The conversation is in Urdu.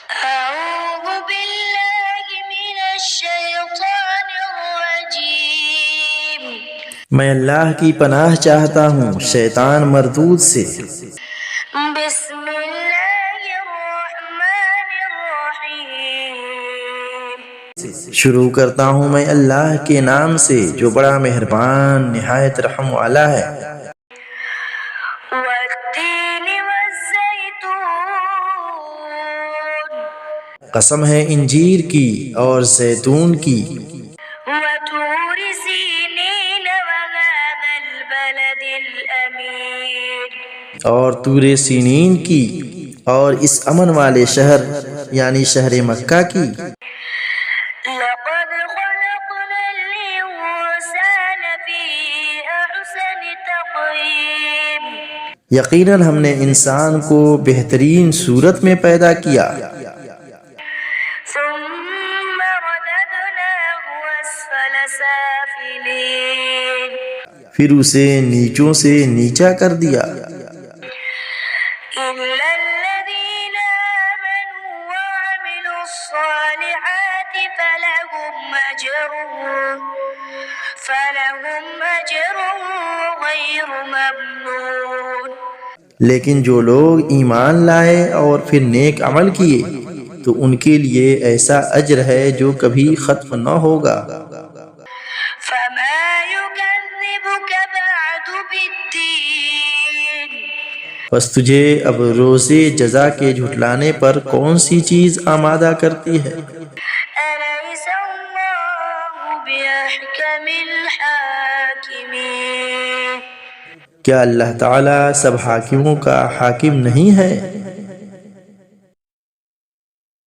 أعوذ بالله من الشيطان الرجيم میں اللہ کی پناہ چاہتا ہوں شیطان مردود سے۔ بسم الله الرحمن الرحيم شروع کرتا ہوں میں اللہ کے نام سے جو بڑا مہربان نہایت رحم والا ہے۔ والتين والزيتون قسم ہے انجیر کی اور زیتون کی، وطور سينين وهذا البلد الأمين اور طور سینین کی اور اس امن والے شہر یعنی شہر مکہ کی۔ لقد خلقنا الإنسان في أحسن تقويم یقیناً ہم نے انسان کو بہترین صورت میں پیدا کیا، ثم رددناه أسفل سافلين پھر اسے نیچوں سے نیچا کر دیا، إلا الذين آمنوا وعملوا الصالحات فلهم أجر غير ممنون۔ لیکن جو لوگ ایمان لائے اور پھر نیک عمل کیے تو ان کے لیے ایسا اجر ہے جو کبھی ختم نہ ہوگا۔ فما يكذبك بعد بالدين بس تجھے اب روز جزا کے جھٹلانے پر کون سی چیز آمادہ کرتی ہے؟ أليس الله بأحكم الحاكمين کیا اللہ تعالیٰ سب حاکموں کا حاکم نہیں ہے؟